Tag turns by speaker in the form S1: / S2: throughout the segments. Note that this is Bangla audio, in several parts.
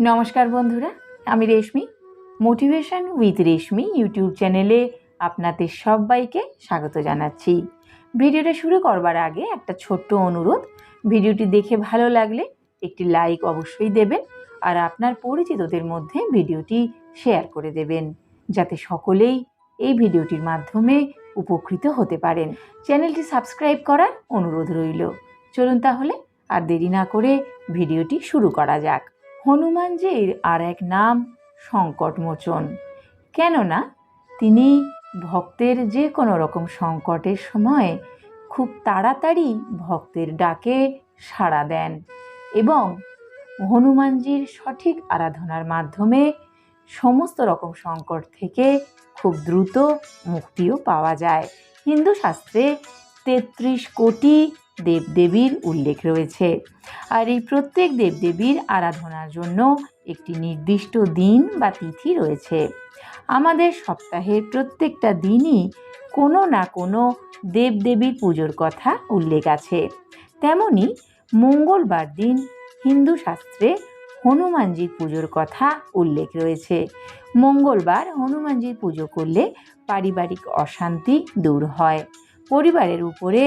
S1: নমস্কার বন্ধুরা, আমি রেশমি। মোটিভেশন উইথ রেশমি ইউটিউব চ্যানেলে আপনাদের সবাইকে স্বাগত জানাচ্ছি। ভিডিওটা শুরু করবার আগে একটা ছোট্ট অনুরোধ, ভিডিওটি দেখে ভালো লাগলে একটি লাইক অবশ্যই দেবেন আর আপনার পরিচিতদের মধ্যে ভিডিওটি শেয়ার করে দেবেন, যাতে সকলেই এই ভিডিওটির মাধ্যমে উপকৃত হতে পারেন। চ্যানেলটি সাবস্ক্রাইব করার অনুরোধ রইল। চলুন তাহলে আর দেরি না করে ভিডিওটি শুরু করা যাক। হনুমানজির আর এক নাম সংকটমোচন। কেননা তিনি ভক্তের যে কোনো রকম সংকটের সময় খুব তাড়াতাড়ি ভক্তের ডাকে সাড়া দেন এবং হনুমানজির সঠিক আরাধনার মাধ্যমে সমস্ত রকম সংকট থেকে খুব দ্রুত মুক্তিও পাওয়া যায়। হিন্দু শাস্ত্রে ৩৩ কোটি দেবদেবীর উল্লেখ রয়েছে, আর এই প্রত্যেক দেবদেবীর আরাধনার জন্য একটি নির্দিষ্ট দিন বা তিথি রয়েছে। আমাদের সপ্তাহের প্রত্যেকটা দিনই কোনো না কোনো দেবদেবীর পুজোর কথা উল্লেখ আছে। তেমনি মঙ্গলবার দিন হিন্দু শাস্ত্রে হনুমানজির পুজোর কথা উল্লেখ রয়েছে। মঙ্গলবার হনুমানজির পুজো করলে পারিবারিক অশান্তি দূর হয়, পরিবারের উপরে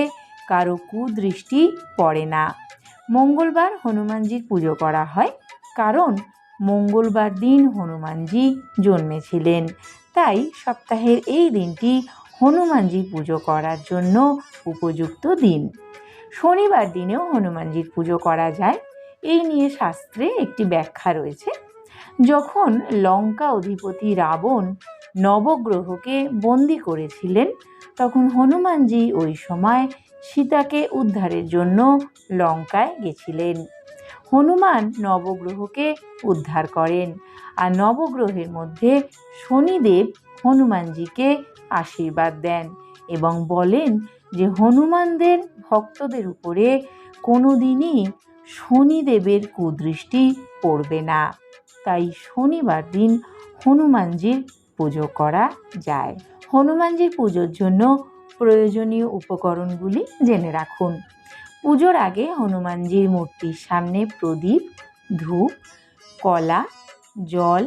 S1: কারো কুদৃষ্টি পড়ে না। মঙ্গলবার হনুমানজির পুজো করা হয় কারণ মঙ্গলবার দিন হনুমানজি জন্মেছিলেন, তাই সপ্তাহের এই দিনটি হনুমানজি পুজো করার জন্য উপযুক্ত দিন। শনিবার দিনেও হনুমানজির পুজো করা যায়, এই নিয়ে শাস্ত্রে একটি ব্যাখ্যা রয়েছে। যখন লঙ্কা অধিপতি রাবণ নবগ্রহকে বন্দি করেছিলেন, তখন হনুমানজি ওই সময় সীতাকে উদ্ধারের জন্য লঙ্কায় গেছিলেন। হনুমান নবগ্রহকে উদ্ধার করেন, আর নবগ্রহের মধ্যে শনিদেব হনুমানজিকে আশীর্বাদ দেন এবং বলেন যে হনুমানদের ভক্তদের উপরে কোনো দিনই শনিদেবের কুদৃষ্টি পড়বে না। তাই শনিবার দিন হনুমানজির পুজো করা যায়। হনুমানজির পুজোর জন্য প্রয়োজনীয় উপকরণগুলি জেনে রাখুন। পুজোর আগে হনুমানজির মূর্তির সামনে প্রদীপ, ধূপ, কলা, জল,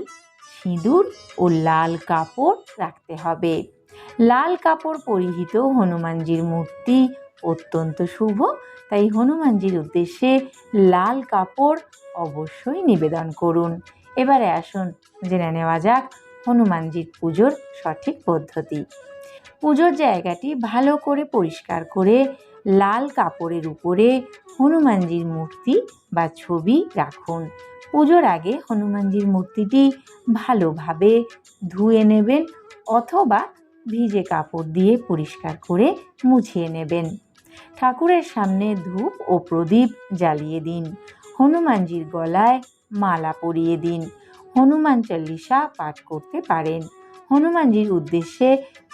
S1: সিঁদুর ও লাল কাপড় রাখতে হবে। লাল কাপড় পরিহিত হনুমানজির মূর্তি অত্যন্ত শুভ, তাই হনুমানজির উদ্দেশ্যে লাল কাপড় অবশ্যই নিবেদন করুন। এবারে আসুন জেনে নেওয়া যাক হনুমানজির পুজোর সঠিক পদ্ধতি। পুজোর জায়গাটি ভালো করে পরিষ্কার করে লাল কাপড়ের উপরে হনুমানজির মূর্তি বা ছবি রাখুন। পুজোর আগে হনুমানজির মূর্তিটি ভালোভাবে ধুয়ে নেবেন অথবা ভিজে কাপড় দিয়ে পরিষ্কার করে মুছিয়ে নেবেন। ঠাকুরের সামনে ধূপ ও প্রদীপ জ্বালিয়ে দিন। হনুমানজির গলায় মালা পরিয়ে দিন। হনুমান চল্লিশা পাঠ করতে পারেন। হনুমানজির উদ্দেশ্যে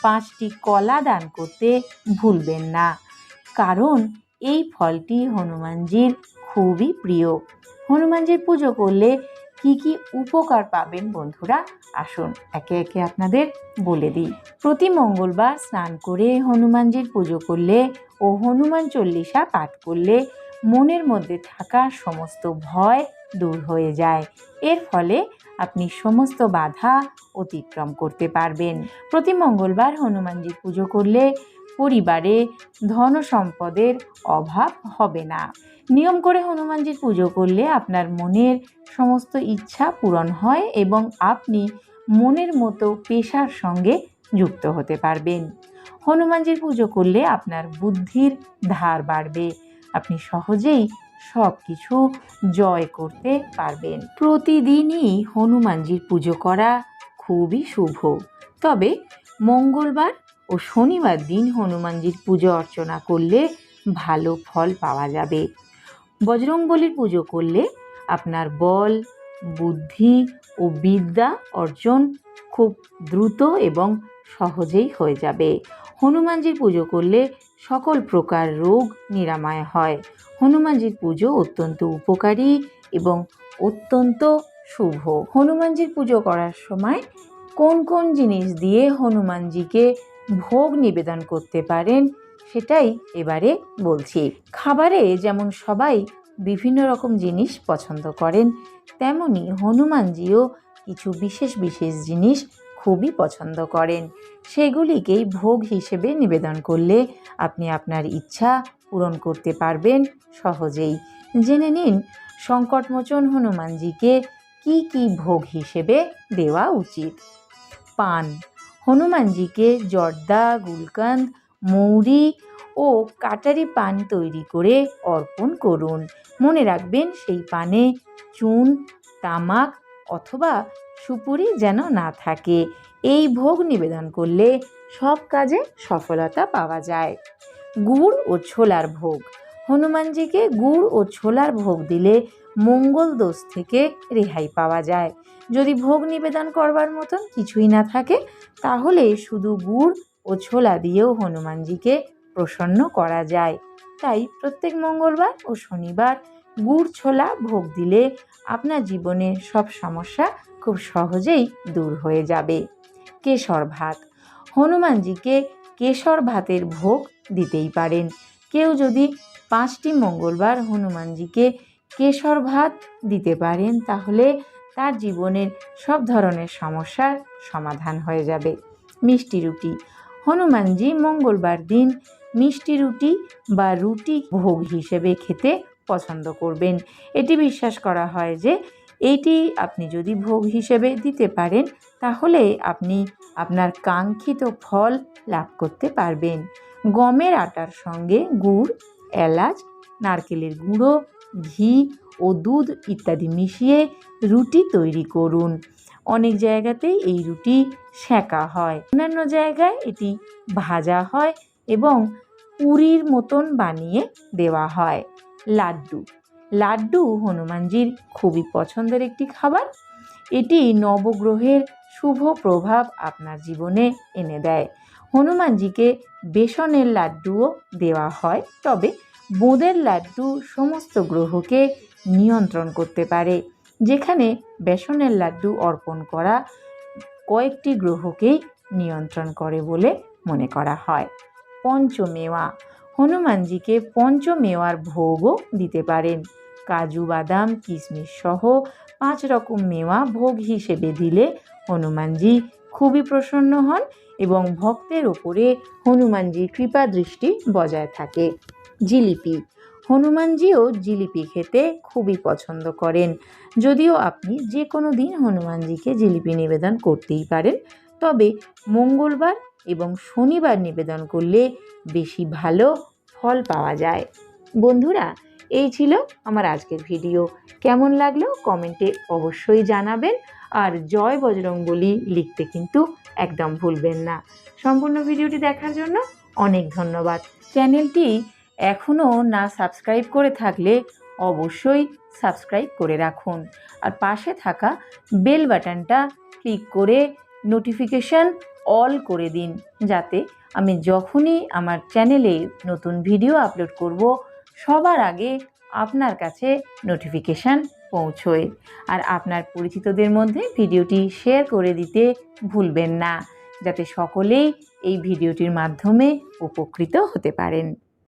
S1: 5টি কলা দান করতে ভুলবেন না, কারণ এই ফলটি হনুমানজির খুবই প্রিয়। হনুমানজির পুজো করলে কি কি উপকার পাবেন বন্ধুরা, আসুন একে একে আপনাদের বলে দিই। প্রতি মঙ্গলবার স্নান করে হনুমানজির পুজো করলে ও হনুমান চল্লিশা পাঠ করলে মনের মধ্যে থাকা সমস্ত ভয় দূর হয়ে যায়। এর ফলে আপনি সমস্ত বাধা অতিক্রম করতে পারবেন। প্রতি মঙ্গলবার হনুমানজির পুজো করলে পরিবারে ধন সম্পদের অভাব হবে না। নিয়ম করে হনুমানজির পুজো করলে আপনার মনের সমস্ত ইচ্ছা পূরণ হয় এবং আপনি মনের মতো পেশার সঙ্গে যুক্ত হতে পারবেন। হনুমানজির পুজো করলে আপনার বুদ্ধির ধার বাড়বে, আপনি সহজেই সব কিছু জয় করতে পারবেন। প্রতিদিনই হনুমানজির পুজো করা খুবই শুভ, তবে মঙ্গলবার ও শনিবার দিন হনুমানজির পুজো অর্চনা করলে ভালো ফল পাওয়া যাবে। বজরংবলীর পুজো করলে আপনার বল, বুদ্ধি ও বিদ্যা অর্জন খুব দ্রুত এবং সহজেই হয়ে যাবে। হনুমানজির পুজো করলে সকল প্রকার রোগ নিরাময় হয়। হনুমানজির পুজো অত্যন্ত উপকারী এবং অত্যন্ত শুভ। হনুমানজির পুজো করার সময় কোন কোন জিনিস দিয়ে হনুমানজিকে ভোগ নিবেদন করতে পারেন সেটাই এবারে বলছি। খাবারে যেমন সবাই বিভিন্ন রকম জিনিস পছন্দ করেন, তেমনি হনুমানজিও কিছু বিশেষ বিশেষ জিনিস খুবই পছন্দ করেন। সেগুলিকেই ভোগ হিসেবে নিবেদন করলে আপনি আপনার ইচ্ছা পূরণ করতে পারবেন সহজেই। জেনে নিন সংকটমোচন হনুমানজিকে কি কি ভোগ হিসেবে দেওয়া উচিত। পান। হনুমানজিকে জর্দা, গুলকন্দ, মৌরি ও কাটারি পান তৈরি করে অর্পণ করুন। মনে রাখবেন সেই পানে চুন, তামাক অথবা সুপুরি যেন না থাকে। এই ভোগ নিবেদন করলে সব কাজে সফলতা পাওয়া যায়। গুড় ও ছোলার ভোগ। হনুমানজিকে গুড় ও ছোলার ভোগ দিলে মঙ্গল দোষ থেকে রেহাই পাওয়া যায়। যদি ভোগ নিবেদন করবার মতন কিছুই না থাকে তাহলে শুধু গুড় ও ছোলা দিয়েও হনুমানজিকে প্রসন্ন করা যায়। তাই প্রত্যেক মঙ্গলবার ও শনিবার গুড় ছোলা ভোগ দিলে আপনার জীবনের সব সমস্যা খুব সহজেই দূর হয়ে যাবে। কেশর ভাত। হনুমানজিকে কেশর ভাতের ভোগ দিতেই পারেন। কেউ যদি 5টি মঙ্গলবার হনুমানজিকে কেশর ভাত দিতে পারেন তাহলে তার জীবনের সব ধরনের সমস্যার সমাধান হয়ে যাবে। মিষ্টি রুটি। হনুমানজি মঙ্গলবার দিন মিষ্টি রুটি বা রুটি ভোগ হিসেবে খেতে পছন্দ করবেন। এটি বিশ্বাস করা হয় যে এইটি আপনি যদি ভোগ হিসেবে দিতে পারেন তাহলে আপনি আপনার কাঙ্ক্ষিত ফল লাভ করতে পারবেন। গমের আটার সঙ্গে গুড়, এলাচ, নারকেলের গুঁড়ো, ঘি ও দুধ ইত্যাদি মিশিয়ে রুটি তৈরি করুন। অনেক জায়গাতেই এই রুটি সেঁকা হয়, অন্যান্য জায়গায় এটি ভাজা হয় এবং পুরীর মতন বানিয়ে দেওয়া হয়। লাড্ডু। লাড্ডু হনুমানজির খুবই পছন্দের একটি খাবার। এটি নবগ্রহের শুভ প্রভাব আপনার জীবনে এনে দেয়। হনুমানজিকে বেসনের লাড্ডুও দেওয়া হয়, তবে বোঁদের লাড্ডু সমস্ত গ্রহকে নিয়ন্ত্রণ করতে পারে, যেখানে বেসনের লাড্ডু অর্পণ করা কয়েকটি গ্রহকেই নিয়ন্ত্রণ করে বলে মনে করা হয়। পঞ্চমেওয়া। হনুমানজিকে পঞ্চমেওয়ার ভোগও দিতে পারেন। কাজু, বাদাম, কিশমিশ সহ 5 রকম মেওয়া ভোগ হিসেবে দিলে হনুমানজি খুবই প্রসন্ন হন এবং ভক্তের ওপরে হনুমানজির কৃপা দৃষ্টি বজায় থাকে। জিলিপি। হনুমানজিও জিলিপি খেতে খুবই পছন্দ করেন। যদিও আপনি যে কোনো দিন হনুমানজিকে জিলিপি নিবেদন করতেই পারেন, তবে মঙ্গলবার এবং শনিবার নিবেদন করলে বেশি ভালো ফল পাওয়া যায়। বন্ধুরা, এই ছিল আমার আজকের ভিডিও। কেমন লাগলো কমেন্টে অবশ্যই জানাবেন, আর জয় বজরংবলী লিখতে কিন্তু একদম ভুলবেন না। সম্পূর্ণ ভিডিওটি দেখার জন্য অনেক ধন্যবাদ। চ্যানেলটি এখনও না সাবস্ক্রাইব করে থাকলে অবশ্যই সাবস্ক্রাইব করে রাখুন, আর পাশে থাকা বেল বাটনটা ক্লিক করে নোটিফিকেশান অল করে দিন, যাতে আমি যখনই আমার চ্যানেলে নতুন ভিডিও আপলোড করব সবার আগে আপনার কাছে নোটিফিকেশান পৌঁছয়। আর আপনার পরিচিতদের মধ্যে ভিডিওটি শেয়ার করে দিতে ভুলবেন না, যাতে সকলেই এই ভিডিওটির মাধ্যমে উপকৃত হতে পারেন।